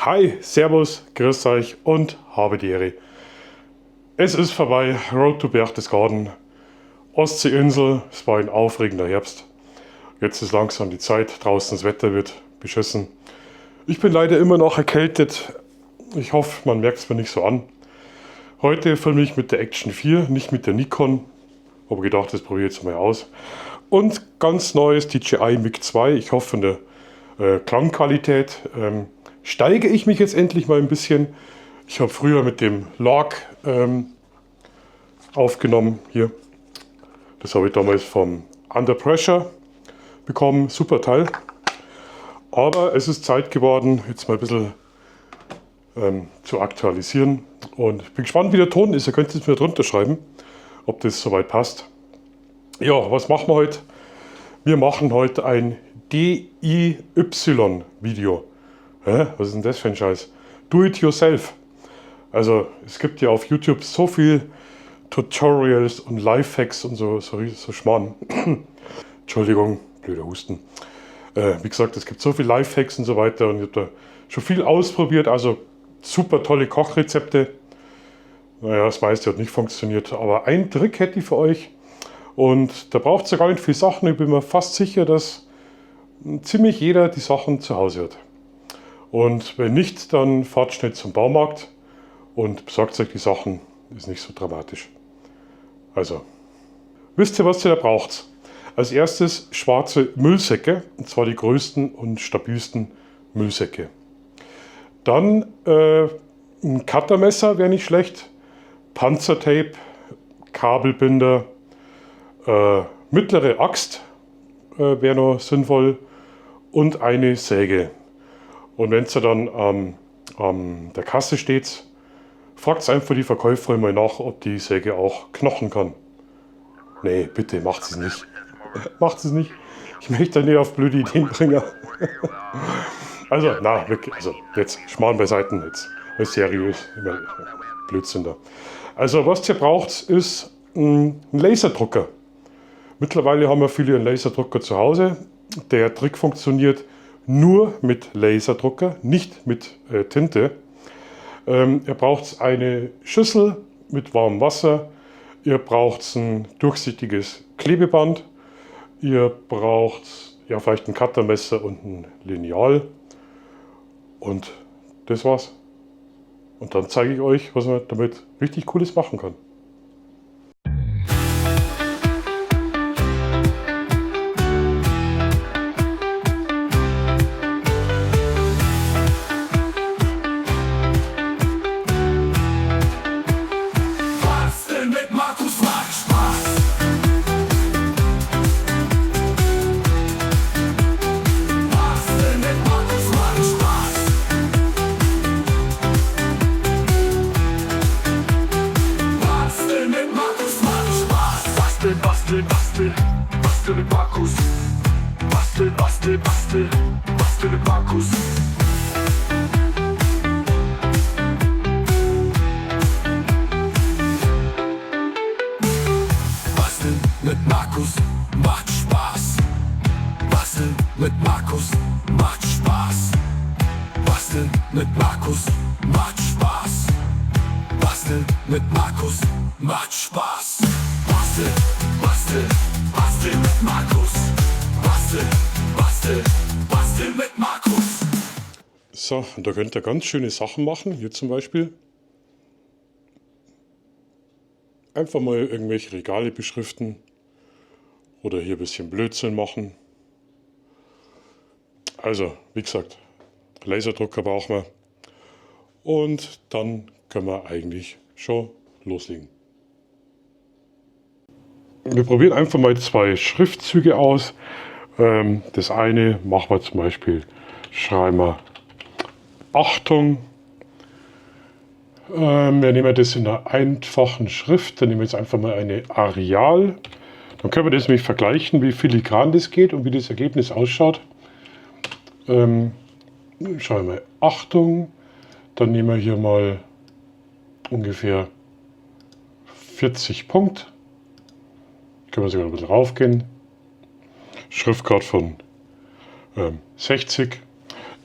Hi, Servus, grüß euch und habe die Ehre. Es ist vorbei, Road to Berchtesgaden, Ostseeinsel, es war ein aufregender Herbst. Jetzt ist langsam die Zeit, draußen das Wetter wird beschissen. Ich bin leider immer noch erkältet, ich hoffe, man merkt es mir nicht so an. Heute filme ich mit der Action 4, nicht mit der Nikon. Habe gedacht, das probiere ich jetzt mal aus. Und ganz neues DJI Mic 2, ich hoffe von der Klangqualität. Steige ich mich jetzt endlich mal ein bisschen. Ich habe früher mit dem Lark aufgenommen hier. Das habe ich damals vom Under Pressure bekommen, super Teil. Aber es ist Zeit geworden, jetzt mal ein bisschen zu aktualisieren. Und ich bin gespannt, wie der Ton ist. Ihr könnt es mir drunter schreiben, ob das soweit passt. Ja, was machen wir heute? Wir machen heute ein DIY-Video. Was ist denn das für ein Scheiß? Do it yourself. Also es gibt ja auf YouTube so viel Tutorials und Lifehacks und so Schmarrn. Entschuldigung, blöder Husten. Wie gesagt, es gibt so viel Lifehacks und so weiter und ich habe da schon viel ausprobiert. Also super tolle Kochrezepte. Naja, das meiste hat nicht funktioniert, aber einen Trick hätte ich für euch. Und da braucht es ja gar nicht viel Sachen. Ich bin mir fast sicher, dass ziemlich jeder die Sachen zu Hause hat. Und wenn nicht, dann fahrt schnell zum Baumarkt und besorgt euch die Sachen. Ist nicht so dramatisch. Also, wisst ihr, was ihr da braucht? Als erstes schwarze Müllsäcke, und zwar die größten und stabilsten Müllsäcke. Dann ein Cuttermesser wäre nicht schlecht, Panzertape, Kabelbinder, mittlere Axt wäre noch sinnvoll und eine Säge. Und wenn ihr dann an der Kasse steht, fragt einfach die Verkäuferin mal nach, ob die Säge auch knochen kann. Nee, bitte, macht es nicht. Macht es nicht. Ich möchte nicht auf blöde Ideen bringen. Also, na, wirklich, also jetzt Schmarrn beiseite, jetzt ist seriös, immer Blödsinn da. Also, was ihr braucht, ist ein Laserdrucker. Mittlerweile haben wir viele einen Laserdrucker zu Hause. Der Trick funktioniert nur mit Laserdrucker, nicht mit Tinte. Ihr braucht eine Schüssel mit warmem Wasser. Ihr braucht ein durchsichtiges Klebeband. Ihr braucht ja vielleicht ein Cuttermesser und ein Lineal. Und das war's. Und dann zeige ich euch, was man damit richtig Cooles machen kann. Bastel mit Markus. Bastel mit Markus. Basteln mit Markus macht Spaß. Basteln mit Markus macht Spaß. Basteln mit Markus macht Spaß. Basteln mit Markus macht Spaß. Bastel mit Markus. Bastel mit Markus. So, und da könnt ihr ganz schöne Sachen machen. Hier zum Beispiel. Einfach mal irgendwelche Regale beschriften. Oder hier ein bisschen Blödsinn machen. Also, wie gesagt, Laserdrucker brauchen wir. Und dann können wir eigentlich schon loslegen. Wir probieren einfach mal zwei Schriftzüge aus. Das eine machen wir zum Beispiel, schreiben wir Achtung. Wir nehmen das in einer einfachen Schrift. Dann nehmen wir jetzt einfach mal eine Arial. Dann können wir das nämlich vergleichen, wie filigran das geht und wie das Ergebnis ausschaut. Schreiben wir Achtung. Dann nehmen wir hier mal ungefähr 40 Punkte. Können wir sogar ein bisschen raufgehen. Schriftgrad von 60.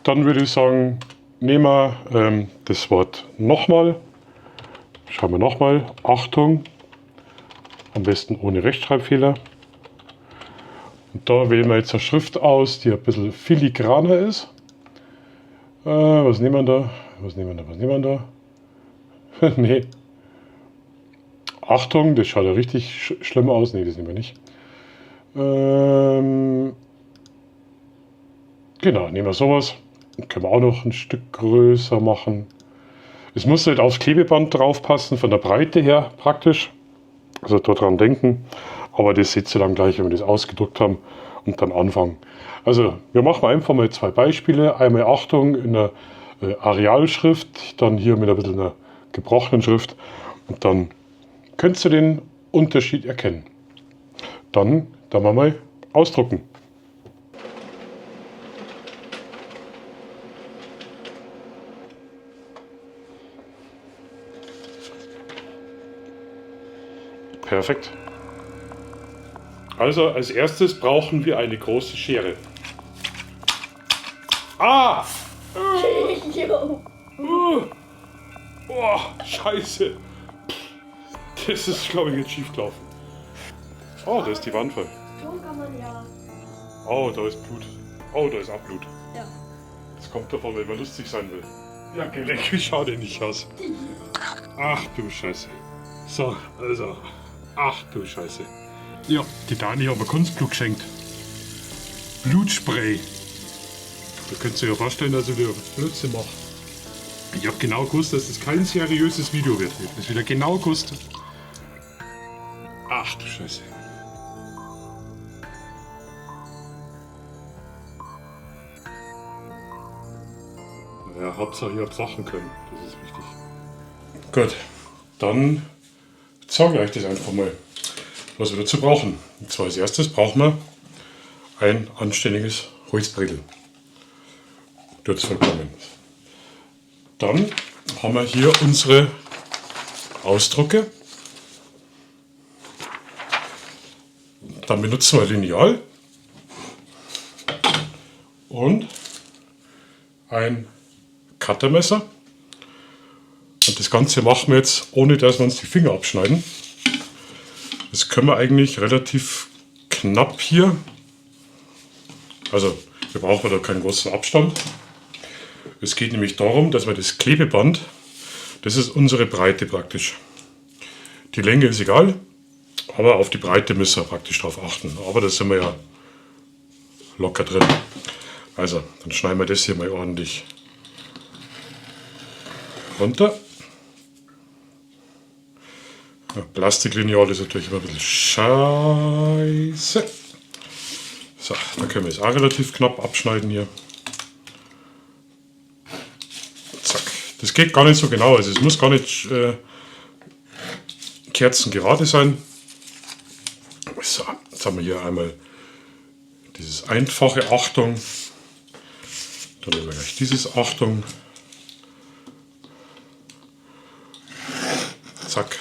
Dann würde ich sagen, nehmen wir das Wort nochmal. Schauen wir nochmal. Achtung. Am besten ohne Rechtschreibfehler. Und da wählen wir jetzt eine Schrift aus, die ein bisschen filigraner ist. Was nehmen wir da? Was nehmen wir da? Nee. Achtung, das schaut ja richtig schlimm aus. Nee, das nehmen wir nicht. Genau, nehmen wir sowas. Können wir auch noch ein Stück größer machen. Es muss halt aufs Klebeband drauf passen, von der Breite her praktisch. Also daran denken. Aber das seht ihr dann gleich, wenn wir das ausgedruckt haben und dann anfangen. Also wir machen einfach mal 2 Beispiele. Einmal Achtung in der Arialschrift, dann hier mit ein bisschen einer gebrochenen Schrift. Und dann könnt ihr den Unterschied erkennen. Dann wir mal ausdrucken. Perfekt. Also als erstes brauchen wir eine große Schere. Ah! Oh, scheiße. Das ist, glaube ich, jetzt schief gelaufen. Oh, da ist die Wand voll. So kann man ja. Oh, da ist Blut. Oh, da ist auch Blut. Ja. Das kommt davon, wenn man lustig sein will. Ja, geleck, wie schaut der nicht aus? Ach du Scheiße. So, also. Ach du Scheiße. Ja, die Dani hat mir Kunstblut geschenkt. Blutspray. Da könnt ihr ja vorstellen, dass ich wieder Blödsinn mache. Ich habe genau gewusst, dass das kein seriöses Video wird. Ich habe das wieder genau gewusst. Ach du Scheiße. Ja, Hauptsache ihr habt lachen können. Das ist wichtig. Gut, dann zeige ich euch das einfach mal, was wir dazu brauchen. Und zwar als erstes brauchen wir ein anständiges Holzbrettel. Dort ist vollkommen. Dann haben wir hier unsere Ausdrucke. Dann benutzen wir Lineal und ein Cuttermesser. Und das Ganze machen wir jetzt, ohne dass wir uns die Finger abschneiden. Das können wir eigentlich relativ knapp hier. Also wir brauchen da keinen großen Abstand. Es geht nämlich darum, dass wir das Klebeband, das ist unsere Breite praktisch. Die Länge ist egal, aber auf die Breite müssen wir praktisch drauf achten. Aber da sind wir ja locker drin. Also, dann schneiden wir das hier mal ordentlich runter. Ja, Plastiklineal ist natürlich immer ein bisschen scheiße. So, dann können wir es auch relativ knapp abschneiden hier. Zack. Das geht gar nicht so genau, also es muss gar nicht kerzengerade sein. So, jetzt haben wir hier einmal dieses einfache Achtung. Dann nehmen wir gleich dieses Achtung. Zack.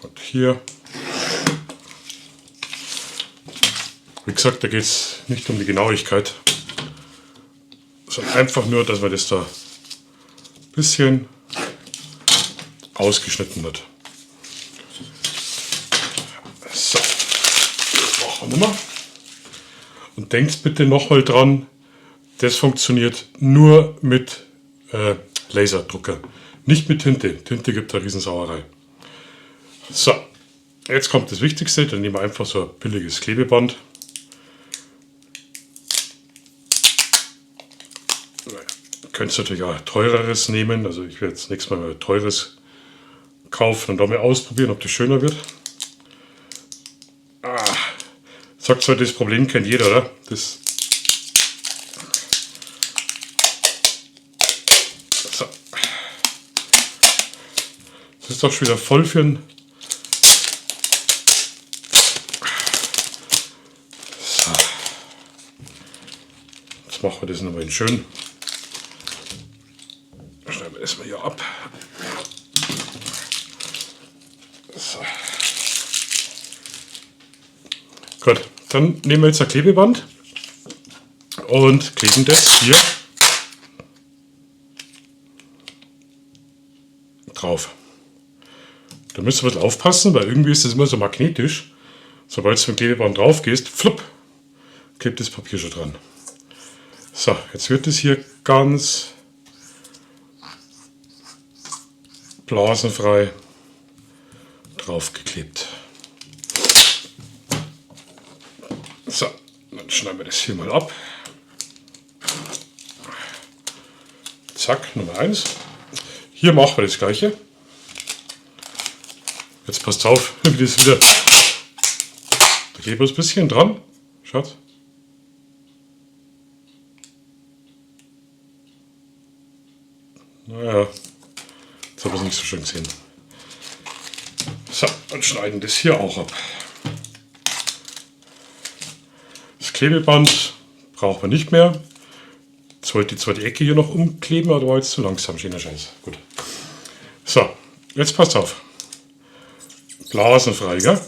Und hier. Wie gesagt, da geht es nicht um die Genauigkeit, sondern einfach nur, dass man das da ein bisschen ausgeschnitten hat. So, das machen wir nochmal. Und denkt bitte nochmal dran, das funktioniert nur mit Laserdrucker, nicht mit Tinte. Tinte gibt eine Riesensauerei. So, jetzt kommt das Wichtigste, dann nehmen wir einfach so ein billiges Klebeband. Ihr könnt natürlich auch teureres nehmen, also ich werde jetzt nächstes Mal ein teures kaufen und damit ausprobieren, ob das schöner wird. Sagt zwar, das Problem kennt jeder, oder? Das so. Das ist doch schon wieder voll für ein. So. Jetzt machen wir das nochmal schön. Schneiden wir das mal hier ab. So. Gut, dann nehmen wir jetzt ein Klebeband. und kleben das hier drauf. Da müsst ihr ein bisschen aufpassen, weil irgendwie ist das immer so magnetisch. Sobald du mit dem Klebeband drauf gehst, flupp, klebt das Papier schon dran. So, jetzt wird es hier ganz blasenfrei draufgeklebt. So, dann schneiden wir das hier mal ab. Zack, Nummer 1. Hier machen wir das gleiche. Jetzt passt auf, wie das wieder. Da geht bloß ein bisschen dran. Schaut. Naja, jetzt haben wir es nicht so schön gesehen. So, und schneiden das hier auch ab. Das Klebeband brauchen wir nicht mehr. Jetzt wollte ich zwar die Ecke hier noch umkleben, aber war jetzt zu langsam, schöner Scheiß. Gut. So, jetzt passt auf. Blasenfrei, gell?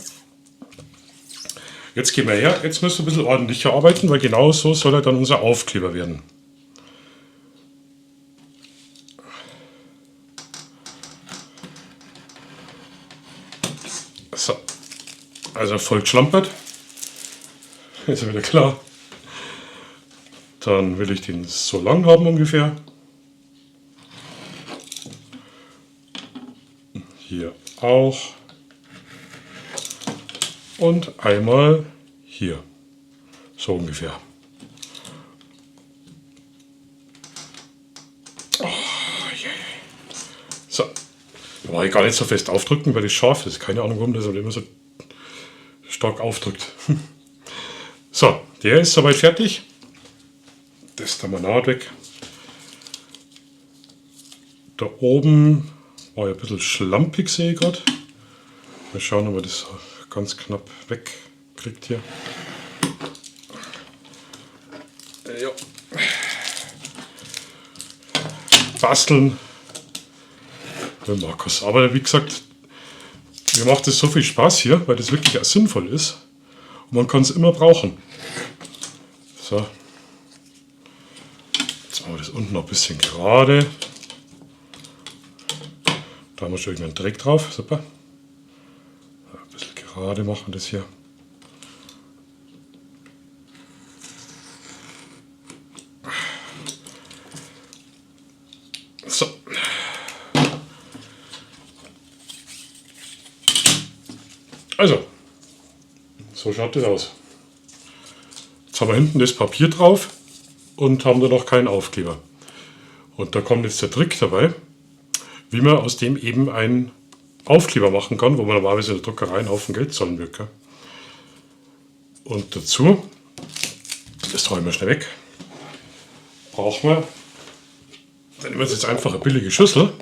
Jetzt gehen wir her, jetzt müssen wir ein bisschen ordentlicher arbeiten, weil genau so soll er dann unser Aufkleber werden. So, also voll geschlampert. Ist ja wieder klar. Dann will ich den so lang haben ungefähr. Hier auch. Und einmal hier. So ungefähr. Oh, yeah. So. Da war ich gar nicht so fest aufdrücken, weil das scharf ist. Keine Ahnung, warum das immer so stark aufdrückt. So, der ist soweit fertig. Das ist der Naht weg. Da oben war ja ein bisschen schlampig, sehe ich gerade. Mal schauen, ob man das ganz knapp wegkriegt hier. Ja. Basteln mit Markus. Aber wie gesagt, mir macht es so viel Spaß hier, weil das wirklich auch sinnvoll ist. Und man kann es immer brauchen. So. Jetzt machen wir das unten noch ein bisschen gerade. Da haben wir schon irgendeinen Dreck drauf. Super. Ein bisschen gerade machen das hier. So. Also, so schaut das aus. Jetzt haben wir hinten das Papier drauf und haben da noch keinen Aufkleber. Und da kommt jetzt der Trick dabei, wie man aus dem eben einen Aufkleber machen kann, wo man normalerweise in der Druckerei einen Haufen Geld zahlen würde. Und dazu, das räumen wir schnell weg, brauchen wir, dann nehmen wir jetzt einfach eine billige Schüssel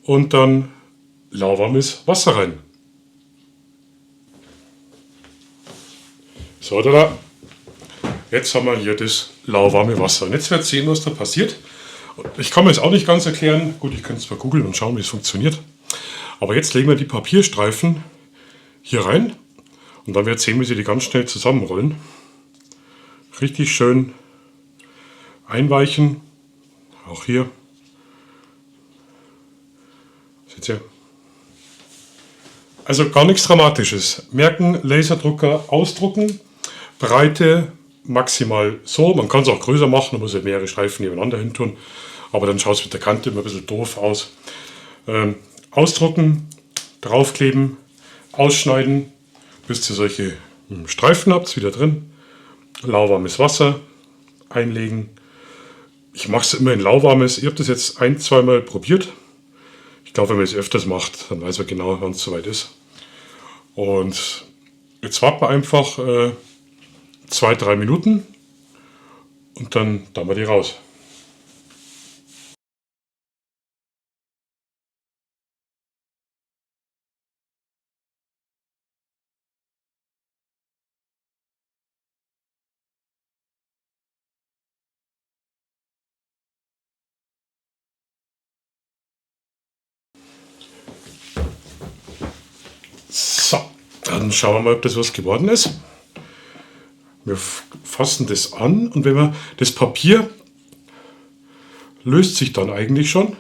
und dann lauwarmes Wasser rein. So, da. Jetzt haben wir hier das lauwarme Wasser. Und jetzt wird sehen, was da passiert. Ich kann mir das auch nicht ganz erklären. Gut, ich könnte es mal googeln und schauen, wie es funktioniert. Aber jetzt legen wir die Papierstreifen hier rein. Und dann wird sehen, wie sie die ganz schnell zusammenrollen. Richtig schön einweichen. Auch hier. Seht ihr? Also gar nichts Dramatisches. Merken, Laserdrucker ausdrucken. Breite maximal so. Man kann es auch größer machen, man muss ja mehrere Streifen nebeneinander hin tun. Aber dann schaut es mit der Kante immer ein bisschen doof aus. Ausdrucken, draufkleben, ausschneiden, bis ihr solche Streifen habt, wieder drin. Lauwarmes Wasser einlegen. Ich mache es immer in lauwarmes. Ich habe das jetzt 1-2 Mal probiert. Ich glaube, wenn man es öfters macht, dann weiß man genau, wann es soweit ist. Und jetzt warten wir einfach 2-3 Minuten und dann wir die raus. So, dann schauen wir mal, ob das was geworden ist. Wir fassen das an und wenn wir das Papier löst sich dann eigentlich schon.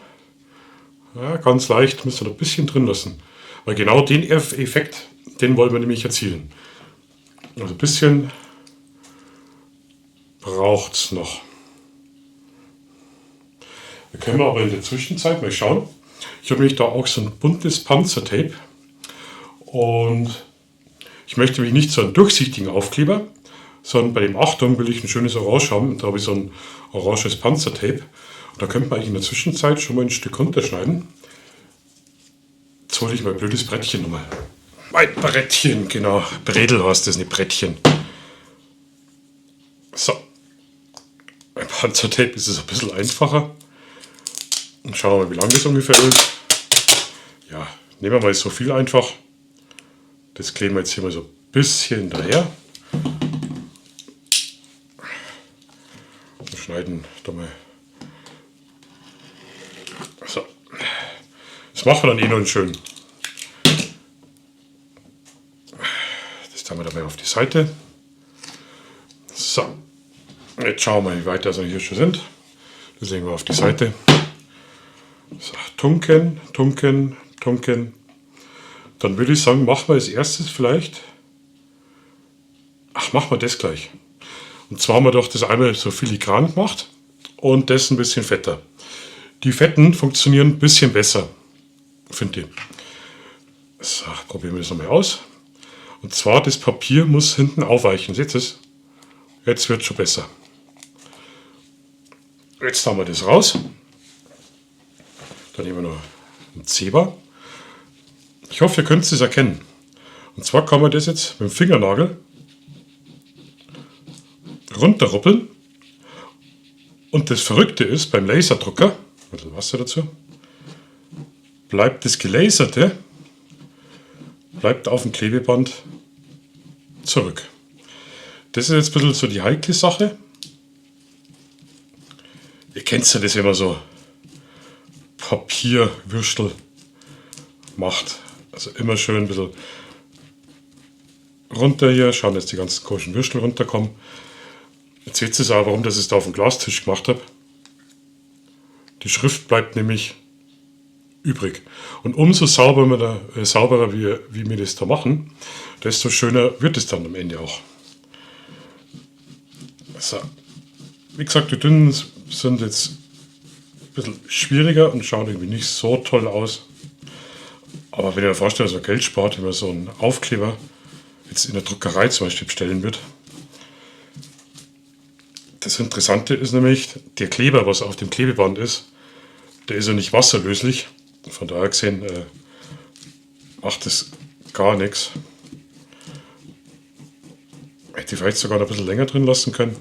Ja, ganz leicht, müssen wir noch ein bisschen drin lassen. Weil genau den Effekt, den wollen wir nämlich erzielen. Also ein bisschen braucht es noch. Wir können aber in der Zwischenzeit mal schauen. Ich habe nämlich da auch so ein buntes Panzertape. Und ich möchte mich nicht so einen durchsichtigen Aufkleber, sondern bei dem Achtung will ich ein schönes Orange haben. Und da habe ich so ein oranges Panzertape. Und da könnte man eigentlich in der Zwischenzeit schon mal ein Stück runterschneiden. Jetzt hole ich mein blödes Brettchen nochmal. Mein Brettchen, genau. Bredel heißt das, nicht Brettchen. So. Beim Panzertape ist es ein bisschen einfacher. Und schauen wir mal, wie lang das ungefähr ist. Ja, nehmen wir mal so viel einfach. Das kleben wir jetzt hier mal so ein bisschen daher. Und schneiden da mal. So. Das machen wir dann eh noch schön. Das tun wir dabei auf die Seite. So. Jetzt schauen wir mal, wie weit wir hier schon sind. Das legen wir auf die Seite. So, tunken, tunken, tunken. Dann würde ich sagen, machen wir als erstes vielleicht. Machen wir das gleich. Und zwar haben wir doch das einmal so filigran gemacht und das ein bisschen fetter. Die Fetten funktionieren ein bisschen besser, finde ich. So, probieren wir das nochmal aus. Und zwar, das Papier muss hinten aufweichen. Seht ihr es? Jetzt wird es schon besser. Jetzt haben wir das raus. Dann nehmen wir noch einen Zebra. Ich hoffe, ihr könnt es erkennen. Und zwar kann man das jetzt mit dem Fingernagel runterruppeln. Und das Verrückte ist, beim Laserdrucker, ein bisschen Wasser dazu, bleibt das Gelaserte auf dem Klebeband zurück. Das ist jetzt ein bisschen so die heikle Sache. Ihr kennt ja das, wenn man so Papierwürstel macht. Also immer schön ein bisschen runter hier. Schauen, dass die ganzen komischen Würstel runterkommen. Jetzt seht ihr auch, warum ich es da auf dem Glastisch gemacht habe. Die Schrift bleibt nämlich übrig. Und umso sauberer wie wir das da machen, desto schöner wird es dann am Ende auch. So. Wie gesagt, die dünnen sind jetzt ein bisschen schwieriger und schauen irgendwie nicht so toll aus. Aber wenn ihr euch vorstellt, dass man Geld spart, wenn man so einen Aufkleber jetzt in der Druckerei zum Beispiel bestellen wird. Das Interessante ist nämlich, der Kleber, was auf dem Klebeband ist, der ist ja nicht wasserlöslich. Von daher gesehen macht das gar nichts. Hätte ich vielleicht sogar noch ein bisschen länger drin lassen können.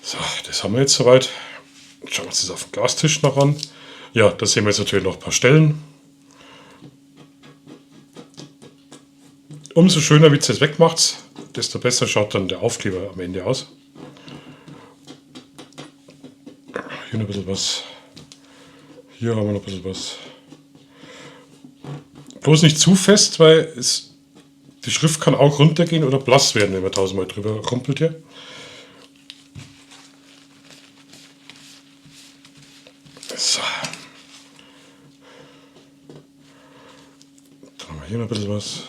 So, das haben wir jetzt soweit. Schauen wir uns das auf den Glastisch noch an. Ja, da sehen wir jetzt natürlich noch ein paar Stellen. Umso schöner, wie ihr es wegmacht, desto besser schaut dann der Aufkleber am Ende aus. Hier noch ein bisschen was. Hier haben wir noch ein bisschen was. Bloß nicht zu fest, weil die Schrift kann auch runtergehen oder blass werden, wenn man tausendmal drüber rumpelt hier. So. Dann haben wir hier noch ein bisschen was.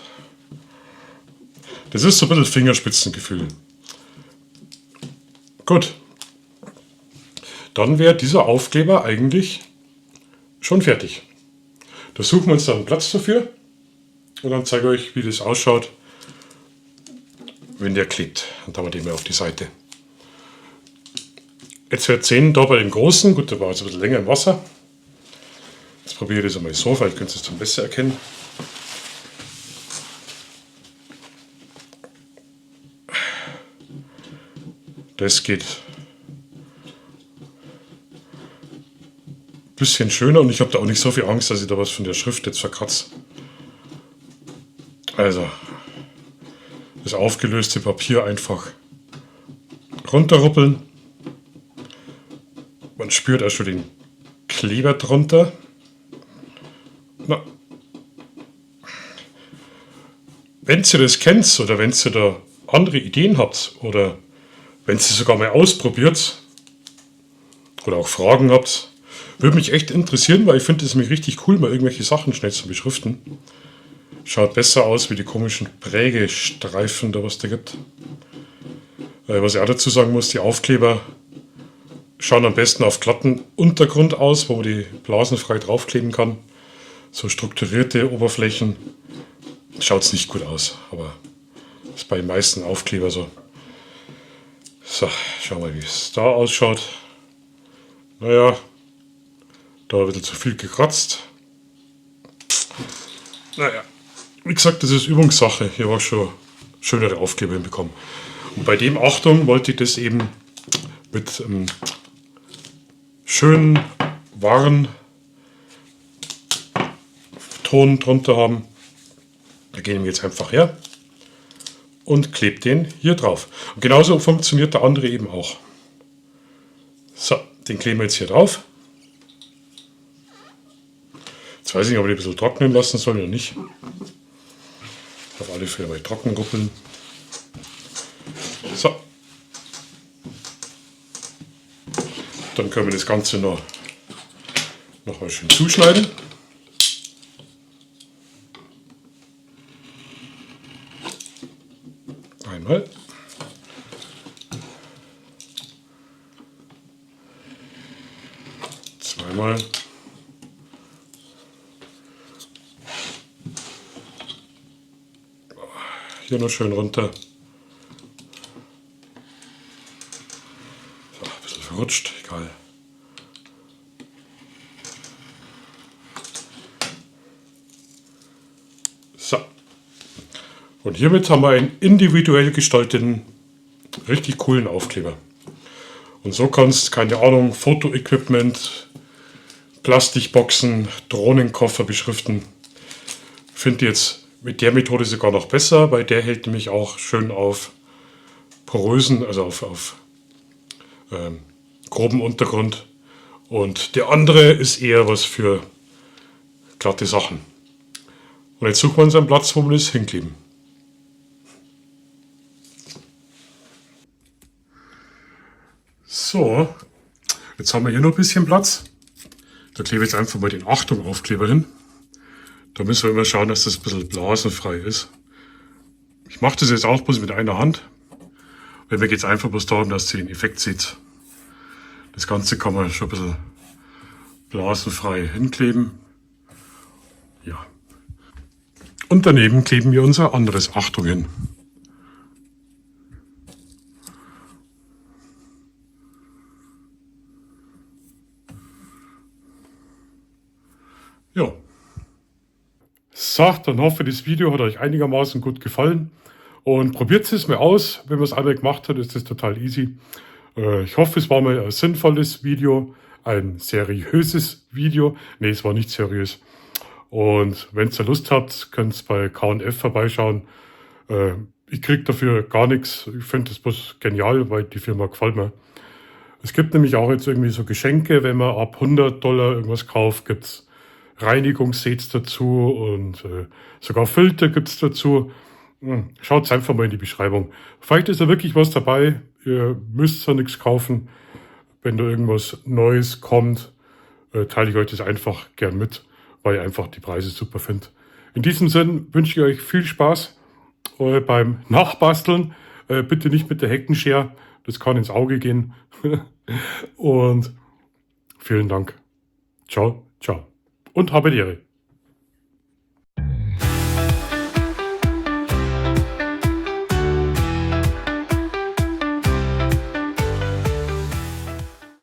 Das ist so ein bisschen Fingerspitzengefühl. Gut. Dann wäre dieser Aufkleber eigentlich schon fertig. Da suchen wir uns dann einen Platz dafür und dann zeige ich euch, wie das ausschaut, wenn der klebt. Und dann haben wir den mal auf die Seite. Jetzt wird 10 da bei dem großen. Gut, der war jetzt ein bisschen länger im Wasser. Jetzt probiere ich das einmal so, vielleicht könnt ihr es dann besser erkennen. Das geht ein bisschen schöner und ich habe da auch nicht so viel Angst, dass ich da was von der Schrift jetzt verkratze. Also, das aufgelöste Papier einfach runterruppeln. Man spürt auch schon den Kleber drunter. Wenn ihr das kennt oder wenn ihr da andere Ideen habt oder wenn ihr sogar mal ausprobiert oder auch Fragen habt, würde mich echt interessieren, weil ich finde es nämlich richtig cool, mal irgendwelche Sachen schnell zu beschriften. Schaut besser aus wie die komischen Prägestreifen, da was da gibt. Was ich auch dazu sagen muss, die Aufkleber schauen am besten auf glatten Untergrund aus, wo man die Blasen frei draufkleben kann. So strukturierte Oberflächen schaut es nicht gut aus, aber das ist bei den meisten Aufkleber so. So, schauen wir mal, wie es da ausschaut. Naja, da ein bisschen zu viel gekratzt. Naja, wie gesagt, das ist Übungssache. Hier war schon schönere Aufkleber hinbekommen. Und bei dem, Achtung, wollte ich das eben mit schönen, wahren Ton drunter haben. Da gehen wir jetzt einfach her und klebt den hier drauf. Und genauso funktioniert der andere eben auch. So, den kleben wir jetzt hier drauf. Jetzt weiß ich nicht, ob ich ein bisschen trocknen lassen soll oder nicht. Auf alle Fälle mal trocken ruppeln. So. Dann können wir das Ganze noch mal schön zuschneiden. Einmal. Zweimal. Hier noch schön runter. So, ein bisschen verrutscht, egal. So. Und hiermit haben wir einen individuell gestalteten, richtig coolen Aufkleber. Und so kannst, keine Ahnung, Fotoequipment, Plastikboxen, Drohnenkoffer beschriften. Finde jetzt mit der Methode sogar noch besser, weil der hält nämlich auch schön auf porösen, also auf groben Untergrund. Und der andere ist eher was für glatte Sachen. Und jetzt suchen wir uns einen Platz, wo wir das hinkleben. So, jetzt haben wir hier noch ein bisschen Platz. Da klebe ich jetzt einfach mal den Achtung-Aufkleber hin. Da müssen wir immer schauen, dass das ein bisschen blasenfrei ist. Ich mache das jetzt auch bloß mit einer Hand. Weil mir geht es einfach bloß darum, dass ihr den Effekt seht. Das Ganze kann man schon ein bisschen blasenfrei hinkleben. Ja. Und daneben kleben wir unser anderes Achtung hin. Ja. So, dann hoffe ich, das Video hat euch einigermaßen gut gefallen. Und probiert es mal aus. Wenn man es einmal gemacht hat, ist das total easy. Ich hoffe, es war mal ein sinnvolles Video, ein seriöses Video. Ne, es war nicht seriös. Und wenn ihr Lust habt, könnt ihr bei K&F vorbeischauen. Ich kriege dafür gar nichts. Ich finde das bloß genial, weil die Firma gefällt mir. Es gibt nämlich auch jetzt irgendwie so Geschenke, wenn man ab $100 irgendwas kauft, gibt es Reinigungssets dazu und sogar Filter gibt es dazu. Schaut einfach mal in die Beschreibung. Vielleicht ist da wirklich was dabei. Ihr müsst ja nichts kaufen. Wenn da irgendwas Neues kommt, teile ich euch das einfach gern mit, weil ich einfach die Preise super finde. In diesem Sinn wünsche ich euch viel Spaß beim Nachbasteln. Bitte nicht mit der Heckenschere, das kann ins Auge gehen. Und vielen Dank. Ciao, ciao. Und habe die Ehre.